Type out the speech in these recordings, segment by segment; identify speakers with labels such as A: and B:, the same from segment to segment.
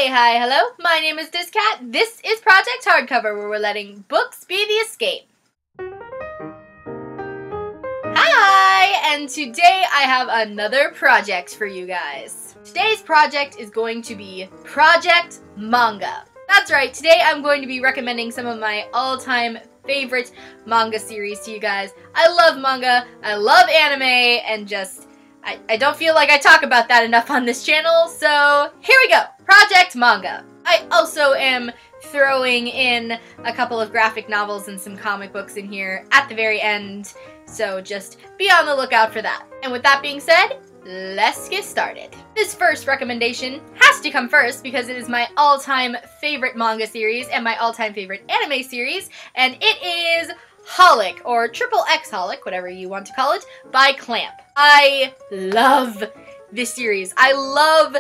A: Hi, hello, my name is dis.cat. This is Project Hardcover, where we're letting books be the escape. Hi, and today I have another project for you guys. Today's project is going to be Project Manga. That's right, today I'm going to be recommending some of my all-time favorite manga series to you guys. I love manga, I love anime, and I don't feel like I talk about that enough on this channel, so here we go! Project Manga. I also am throwing in a couple of graphic novels and some comic books in here at the very end, so just be on the lookout for that. And with that being said, let's get started. This first recommendation has to come first because it is my all-time favorite manga series and my all-time favorite anime series, and it is Holic, or Triple X Holic, whatever you want to call it, by Clamp. I love this series. I love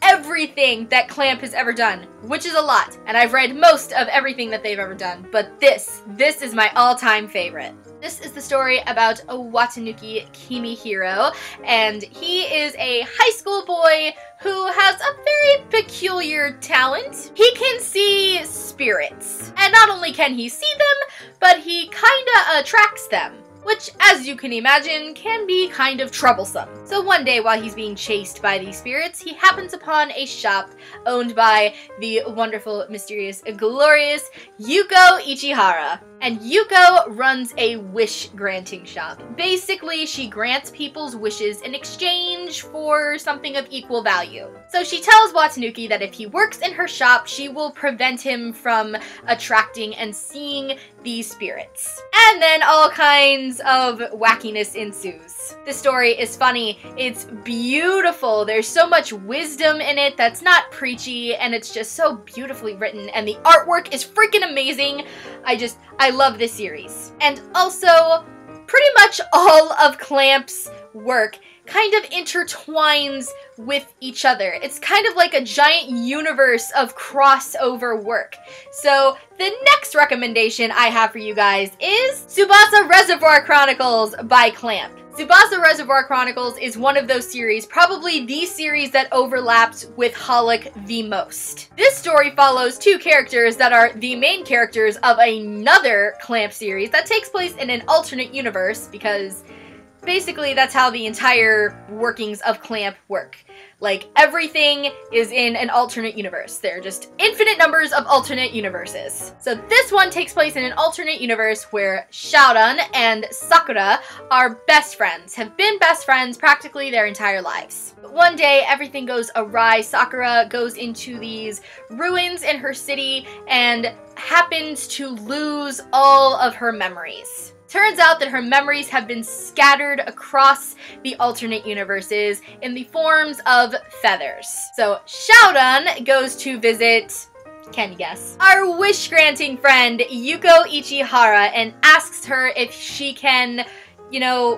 A: everything that Clamp has ever done, which is a lot, and I've read most of everything that they've ever done, but this is my all-time favorite. This is the story about Watanuki Kimihiro, and he is a high school boy who has a very peculiar talent. He can see spirits, and not only can he see them, but he kinda attracts them, which, as you can imagine, can be kind of troublesome. So one day, while he's being chased by these spirits, he happens upon a shop owned by the wonderful, mysterious, glorious Yuko Ichihara. And Yuko runs a wish-granting shop. Basically, she grants people's wishes in exchange for something of equal value. So she tells Watanuki that if he works in her shop, she will prevent him from attracting and seeing these spirits. And then all kinds of wackiness ensues. The story is funny, it's beautiful, there's so much wisdom in it that's not preachy, and it's just so beautifully written, and the artwork is freaking amazing. I love this series. And also, pretty much all of Clamp's work kind of intertwines with each other. It's kind of like a giant universe of crossover work. So the next recommendation I have for you guys is Tsubasa Reservoir Chronicles by Clamp. Tsubasa Reservoir Chronicles is one of those series, probably the series that overlaps with Holic the most. This story follows two characters that are the main characters of another Clamp series that takes place in an alternate universe, because basically that's how the entire workings of Clamp work. Like, everything is in an alternate universe. There are just infinite numbers of alternate universes. So this one takes place in an alternate universe where Shaoran and Sakura are best friends, have been best friends practically their entire lives. But one day, everything goes awry. Sakura goes into these ruins in her city and happens to lose all of her memories. Turns out that her memories have been scattered across the alternate universes in the forms of feathers. So Shaoran goes to visit, can you guess, our wish-granting friend Yuko Ichihara and asks her if she can,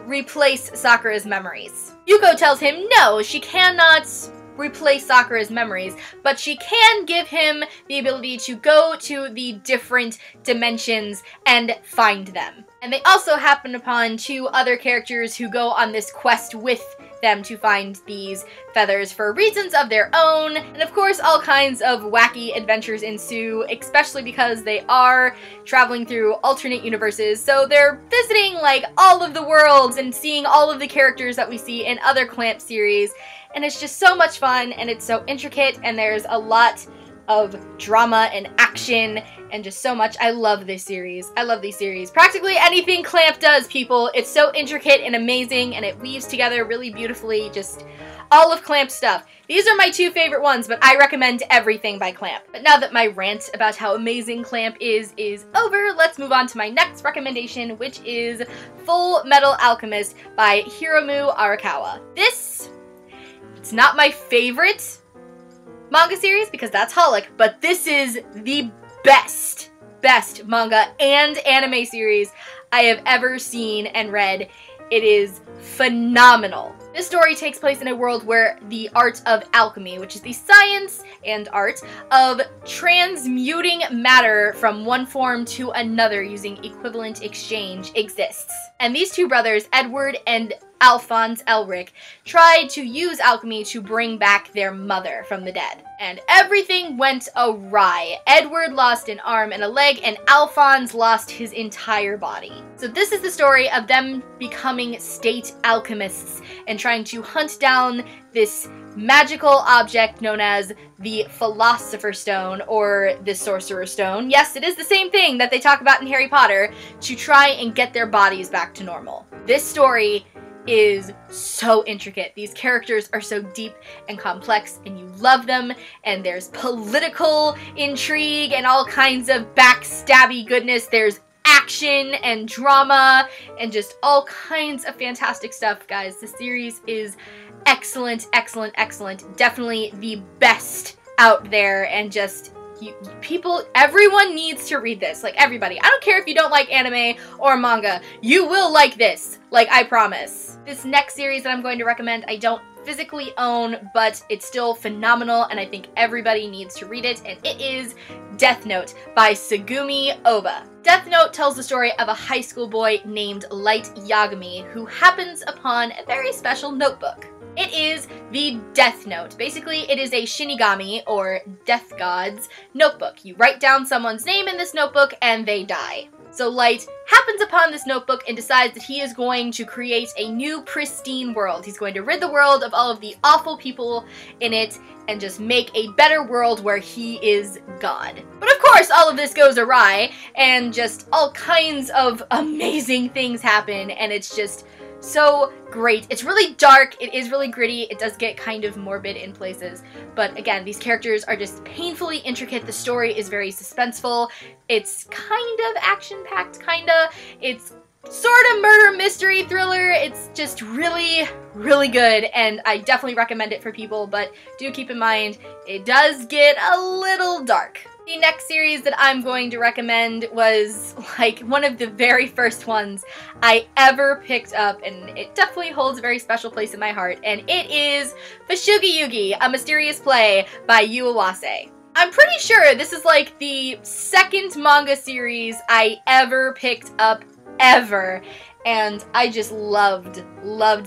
A: replace Sakura's memories. Yuko tells him no, she cannot replace Sakura's memories, but she can give him the ability to go to the different dimensions and find them. And they also happen upon two other characters who go on this quest with them to find these feathers for reasons of their own. And of course, all kinds of wacky adventures ensue, especially because they are traveling through alternate universes. So they're visiting like all of the worlds and seeing all of the characters that we see in other Clamp series. And it's just so much fun, and it's so intricate, and there's a lot of drama and action and just so much. I love this series. I love these series. Practically anything Clamp does, people, it's so intricate and amazing, and it weaves together really beautifully. Just all of Clamp's stuff. These are my two favorite ones, but I recommend everything by Clamp. But now that my rant about how amazing Clamp is over, let's move on to my next recommendation, which is Full Metal Alchemist by Hiromu Arakawa. It's not my favorite manga series because that's Holic, but this is the best manga and anime series I have ever seen and read. It is phenomenal. This story takes place in a world where the art of alchemy, which is the science and art of transmuting matter from one form to another using equivalent exchange, exists. And these two brothers, Edward and Alphonse Elric, tried to use alchemy to bring back their mother from the dead. And everything went awry. Edward lost an arm and a leg, and Alphonse lost his entire body. So this is the story of them becoming state alchemists and trying to hunt down this magical object known as the Philosopher's Stone, or the Sorcerer's Stone. Yes, it is the same thing that they talk about in Harry Potter, to try and get their bodies back to normal. This story is so intricate. These characters are so deep and complex, and you love them, and there's political intrigue and all kinds of backstabby goodness. There's action and drama and just all kinds of fantastic stuff, guys. The series is excellent, excellent, excellent. Definitely the best out there, and just everyone needs to read this. Like, everybody. I don't care if you don't like anime or manga. You will like this. Like, I promise. This next series that I'm going to recommend, I don't physically own, but it's still phenomenal, and I think everybody needs to read it, and it is Death Note by Tsugumi Ohba. Death Note tells the story of a high school boy named Light Yagami who happens upon a very special notebook. It is the Death Note. Basically, it is a Shinigami, or death god's, notebook. You write down someone's name in this notebook and they die. So Light happens upon this notebook and decides that he is going to create a new pristine world. He's going to rid the world of all of the awful people in it and just make a better world where he is God. But of course, all of this goes awry, and just all kinds of amazing things happen, and it's just so great. It's really dark, it is really gritty, it does get kind of morbid in places, but again, these characters are just painfully intricate. The story is very suspenseful, it's kind of action-packed, it's sort of murder mystery thriller. It's just really, really good, and I definitely recommend it for people, but do keep in mind, it does get a little dark. The next series that I'm going to recommend was like one of the very first ones I ever picked up, and it definitely holds a very special place in my heart, and it is Fushigi Yugi, A Mysterious Play by Yu Iwase. I'm pretty sure this is like the second manga series I ever picked up ever, and I just loved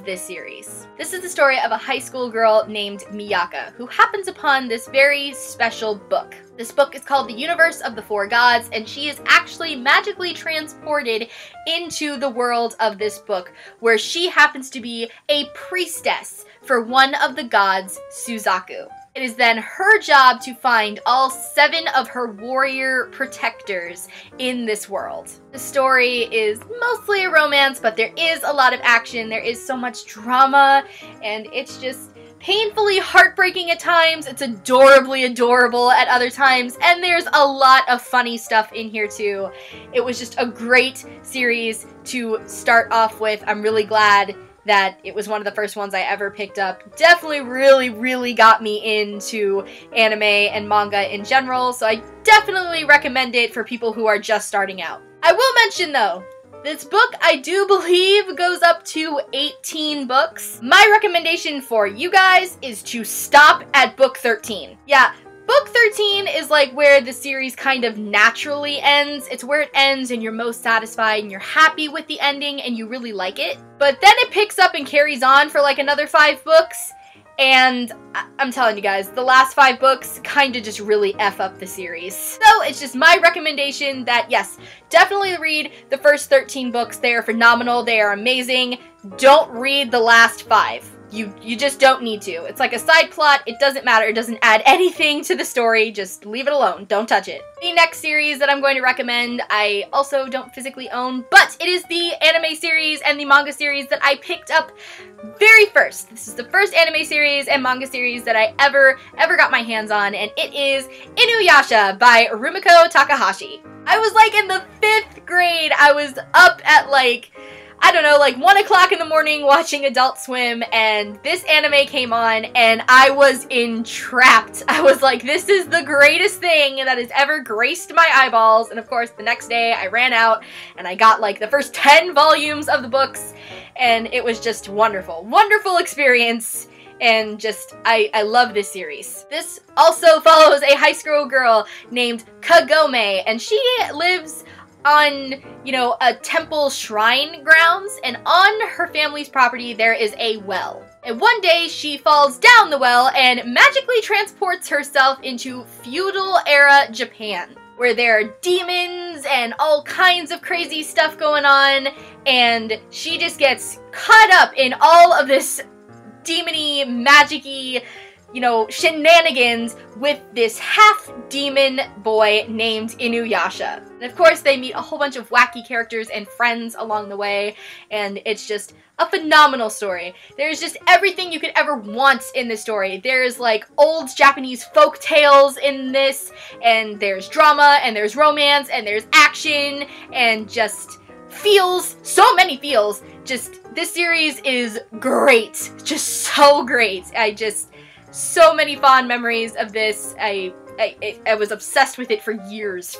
A: this series. This is the story of a high school girl named Miyaka who happens upon this very special book. This book is called The Universe of the Four Gods, and she is actually magically transported into the world of this book, where she happens to be a priestess for one of the gods, Suzaku. It is then her job to find all 7 of her warrior protectors in this world. The story is mostly a romance, but there is a lot of action, there is so much drama, and it's just painfully heartbreaking at times. It's adorably adorable at other times, and there's a lot of funny stuff in here too. It was just a great series to start off with. I'm really glad that it was one of the first ones I ever picked up. Definitely really got me into anime and manga in general, so I definitely recommend it for people who are just starting out. I will mention though, this book, I do believe, goes up to 18 books. My recommendation for you guys is to stop at book 13. Yeah, book 13 is like where the series kind of naturally ends. It's where it ends and you're most satisfied and you're happy with the ending and you really like it. But then it picks up and carries on for like another 5 books. And I'm telling you guys, the last 5 books kind of just really F up the series. So it's just my recommendation that, yes, definitely read the first 13 books. They are phenomenal. They are amazing. Don't read the last 5. You just don't need to. It's like a side plot. It doesn't matter. It doesn't add anything to the story. Just leave it alone. Don't touch it. The next series that I'm going to recommend, I also don't physically own, but it is the anime series and the manga series that I picked up very first. This is the first anime series and manga series that I ever got my hands on, and it is Inuyasha by Rumiko Takahashi. I was like in the 5th grade. I was up at like, I don't know, like 1 o'clock in the morning watching Adult Swim, and this anime came on and I was entrapped. I was like, this is the greatest thing that has ever graced my eyeballs. And of course, the next day I ran out and I got like the first 10 volumes of the books, and it was just wonderful. Wonderful experience. And just, I love this series. This also follows a high school girl named Kagome, and she lives on, you know, a temple shrine grounds, and on her family's property there is a well. And one day she falls down the well and magically transports herself into feudal era Japan, where there are demons and all kinds of crazy stuff going on, and she just gets caught up in all of this demony, magic-y, you know, shenanigans with this half-demon boy named Inuyasha. And of course they meet a whole bunch of wacky characters and friends along the way, and it's just a phenomenal story. There's just everything you could ever want in this story. There's like old Japanese folk tales in this, and there's drama, and there's romance, and there's action, and just feels, so many feels. Just, this series is great. Just so great. So many fond memories of this. I was obsessed with it for years,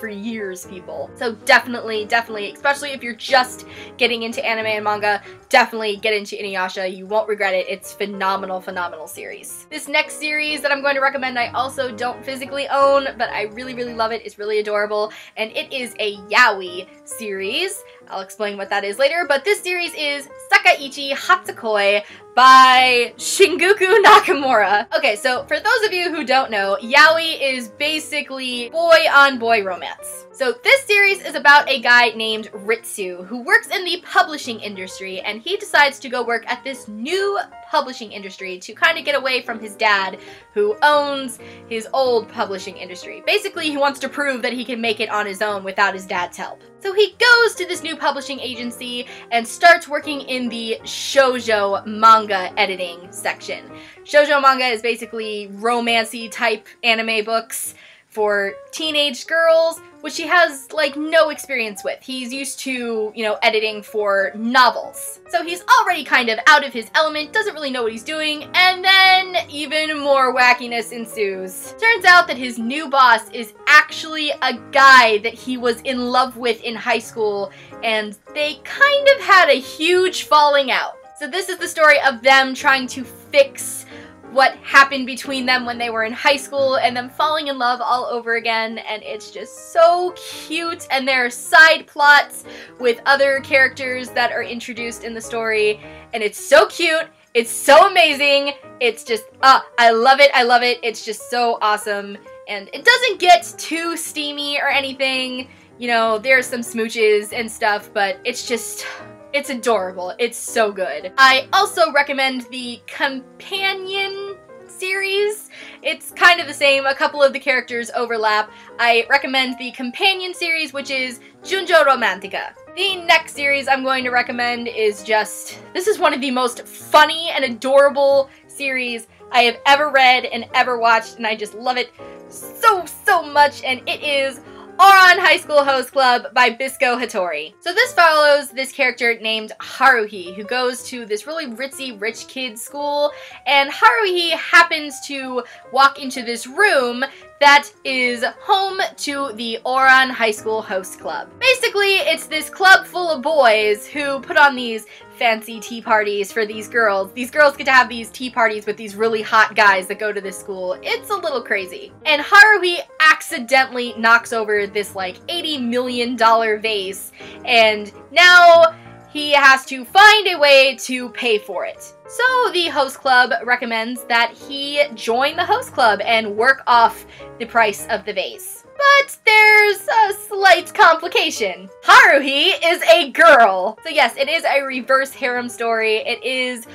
A: people. So definitely, especially if you're just getting into anime and manga, definitely get into Inuyasha. You won't regret it. It's phenomenal series. This next series that I'm going to recommend I also don't physically own, but I really love it. It's really adorable, and it is a yaoi series. I'll explain what that is later, but this series is Sakaichi Hatsukoi by Shinguku Nakamura. Okay, so for those of you who don't know, yaoi is basically boy-on-boy romance. So this series is about a guy named Ritsu who works in the publishing industry, and he decides to go work at this new publishing industry to kind of get away from his dad who owns his old publishing industry. Basically, he wants to prove that he can make it on his own without his dad's help. So he goes to this new publishing agency and starts working in the shoujo manga editing section. Shoujo manga is basically romancy type anime books for teenage girls, which he has like no experience with. He's used to, you know, editing for novels. So he's already kind of out of his element, doesn't really know what he's doing, and then even more wackiness ensues. Turns out that his new boss is actually a guy that he was in love with in high school, and they kind of had a huge falling out. So this is the story of them trying to fix what happened between them when they were in high school and them falling in love all over again, and it's just so cute. And there are side plots with other characters that are introduced in the story, and it's so cute. It's so amazing. It's just, I love it. It's just so awesome, and it doesn't get too steamy or anything. You know, there's some smooches and stuff, but it's just, it's adorable. It's so good. I also recommend the companion series. It's kind of the same. A couple of the characters overlap. I recommend the companion series, which is Junjo Romantica. The next series I'm going to recommend is just, this is one of the most funny and adorable series I have ever read and ever watched, and I just love it so much, and it is Ouran High School Host Club by Bisco Hattori. So this follows this character named Haruhi, who goes to this really ritzy rich kid school, and Haruhi happens to walk into this room that is home to the Ouran High School Host Club. Basically, it's this club full of boys who put on these fancy tea parties for these girls. These girls get to have these tea parties with these really hot guys that go to this school. It's a little crazy. And Haruhi accidentally knocks over this like $80 million vase, and now he has to find a way to pay for it. So the host club recommends that he join the host club and work off the price of the vase. But there's a slight complication. Haruhi is a girl. So yes, it is a reverse harem story. It is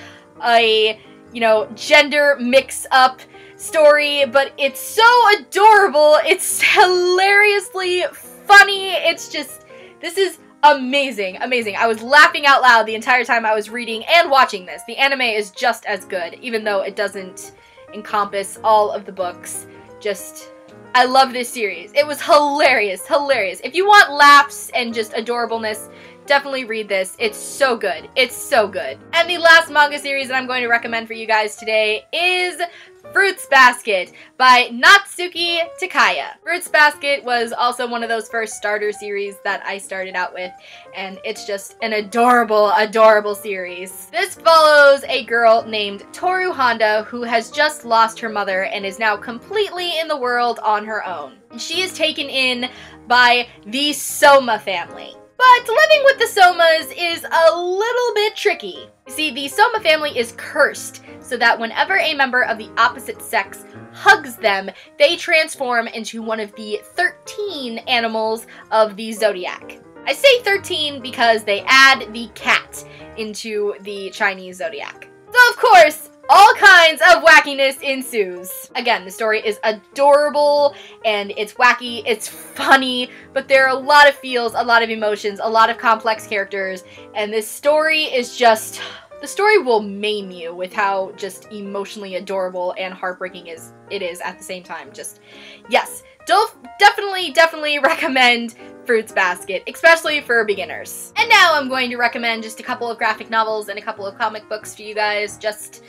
A: a, you know, gender mix-up story, but it's so adorable. It's hilariously funny. It's just, this is amazing. I was laughing out loud the entire time I was reading and watching this. The anime is just as good, even though it doesn't encompass all of the books. Just, I love this series. It was hilarious. If you want laughs and just adorableness, definitely read this. It's so good. It's so good. And the last manga series that I'm going to recommend for you guys today is Fruits Basket by Natsuki Takaya. Fruits Basket was also one of those first starter series that I started out with, and it's just an adorable, adorable series. This follows a girl named Toru Honda who has just lost her mother and is now completely in the world on her own. She is taken in by the Soma family. But living with the Somas is a little bit tricky. You see, the Soma family is cursed, so that whenever a member of the opposite sex hugs them, they transform into one of the 13 animals of the zodiac. I say 13 because they add the cat into the Chinese zodiac. So of course, all kinds of wackiness ensues. Again, the story is adorable and it's wacky, it's funny, but there are a lot of feels, a lot of emotions, a lot of complex characters, and this story is just... the story will maim you with how just emotionally adorable and heartbreaking it is at the same time. Just, yes, definitely recommend Fruits Basket, especially for beginners. And now I'm going to recommend just a couple of graphic novels and a couple of comic books to you guys, just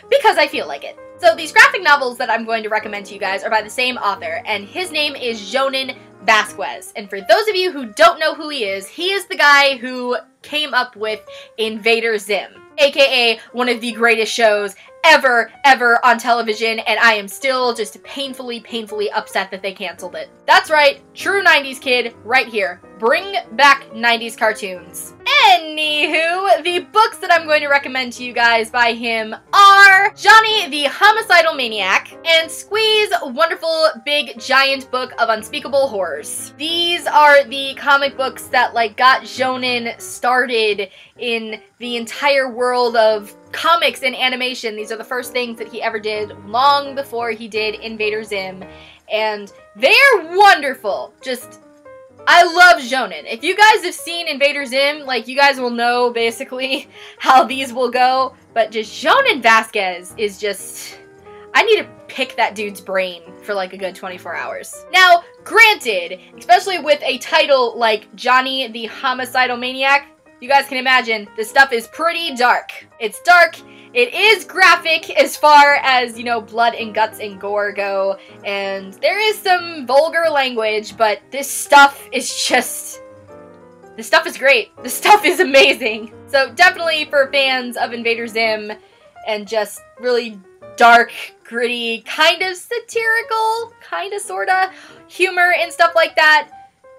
A: because I feel like it. So these graphic novels that I'm going to recommend to you guys are by the same author, and his name is Jonan Vasquez. And for those of you who don't know who he is the guy who came up with Invader Zim, aka one of the greatest shows ever on television, and I am still just painfully upset that they canceled it. That's right, true 90s kid right here. Bring back 90s cartoons. Anywho, the books that I'm going to recommend to you guys by him are Johnny the Homicidal Maniac and Squee's wonderful big giant book of unspeakable horrors. These are the comic books that like got Jonan started in the entire world of comics and animation. These are the first things that he ever did long before he did Invader Zim, and they're wonderful. Just, I love Jonan. If you guys have seen Invader Zim, like, you guys will know basically how these will go, but just Jonan Vasquez is just, I need to pick that dude's brain for like a good 24 hours. Now, granted, especially with a title like Johnny the Homicidal Maniac, you guys can imagine this stuff is pretty dark. It's dark, it is graphic as far as, you know, blood and guts and gore go, and there is some vulgar language, but this stuff is just... this stuff is great. This stuff is amazing. So definitely for fans of Invader Zim and just really dark, gritty, kind of satirical, kind of sorta humor and stuff like that,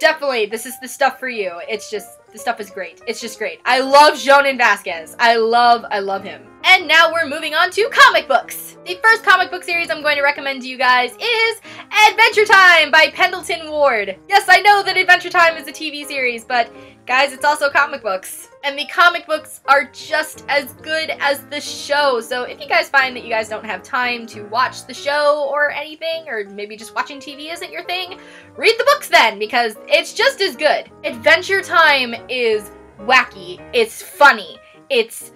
A: definitely this is the stuff for you. It's just... the stuff is great. It's just great. I love Jonan Vasquez. I love him. And now we're moving on to comic books. The first comic book series I'm going to recommend to you guys is Adventure Time by Pendleton Ward. Yes, I know that Adventure Time is a TV series, but guys, it's also comic books. And the comic books are just as good as the show. So if you guys find that you guys don't have time to watch the show or anything, or maybe just watching TV isn't your thing, read the books then, because it's just as good. Adventure Time is wacky, it's funny, it's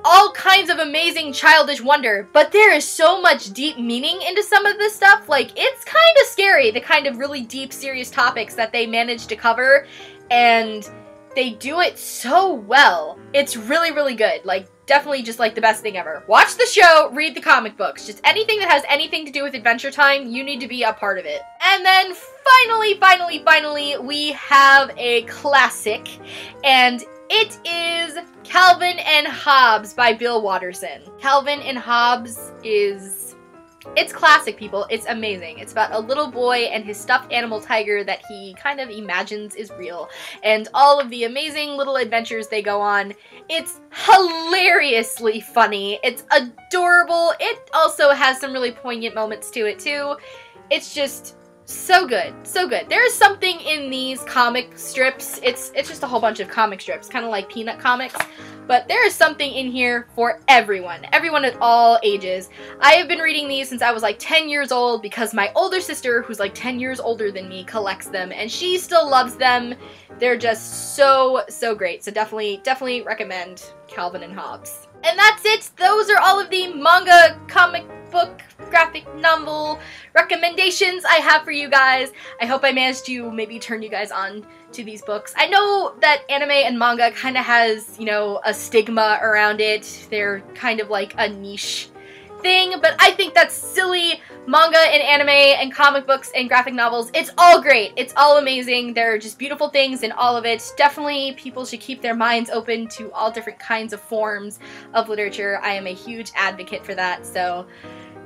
A: all kinds of amazing childish wonder, but there is so much deep meaning into some of this stuff. Like, it's kind of scary, the kind of really deep, serious topics that they manage to cover, and they do it so well. It's really good. Like, definitely just like the best thing ever. Watch the show, read the comic books. Just anything that has anything to do with Adventure Time, you need to be a part of it. And then finally, we have a classic, and it is Calvin and Hobbes by Bill Watterson. Calvin and Hobbes is... it's classic, people. It's amazing. It's about a little boy and his stuffed animal tiger that he kind of imagines is real, and all of the amazing little adventures they go on. It's hilariously funny. It's adorable. It also has some really poignant moments to it, too. It's just... so good, so good. There is something in these comic strips. It's just a whole bunch of comic strips, kind of like Peanut comics, but there is something in here for everyone at all ages. I have been reading these since I was like 10 years old because my older sister, who's like 10 years older than me, collects them, and she still loves them. They're just so great. So definitely recommend Calvin and Hobbes. And that's it. Those are all of the manga, comic book, graphic novel recommendations I have for you guys. I hope I managed to maybe turn you guys on to these books. I know that anime and manga kind of has, you know, a stigma around it. They're kind of like a niche thing, but I think that's silly. Manga and anime and comic books and graphic novels, it's all great. It's all amazing. There are just beautiful things in all of it. Definitely people should keep their minds open to all different kinds of forms of literature. I am a huge advocate for that, so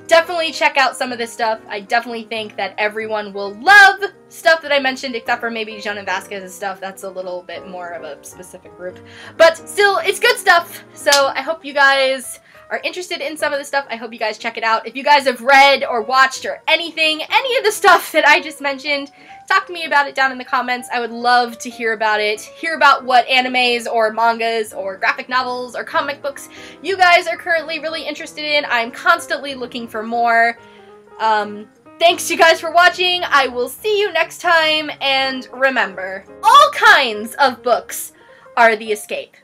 A: definitely check out some of this stuff. I definitely think that everyone will love stuff that I mentioned, except for maybe Jonan Vasquez's stuff. That's a little bit more of a specific group. But still, it's good stuff. So I hope you guys are interested in some of the stuff. I hope you guys check it out. If you guys have read or watched or anything, any of the stuff that I just mentioned, talk to me about it down in the comments. I would love to hear about it. Hear about what animes or mangas or graphic novels or comic books you guys are currently really interested in. I'm constantly looking for more. Thanks you guys for watching. I will see you next time, and remember, all kinds of books are the escape.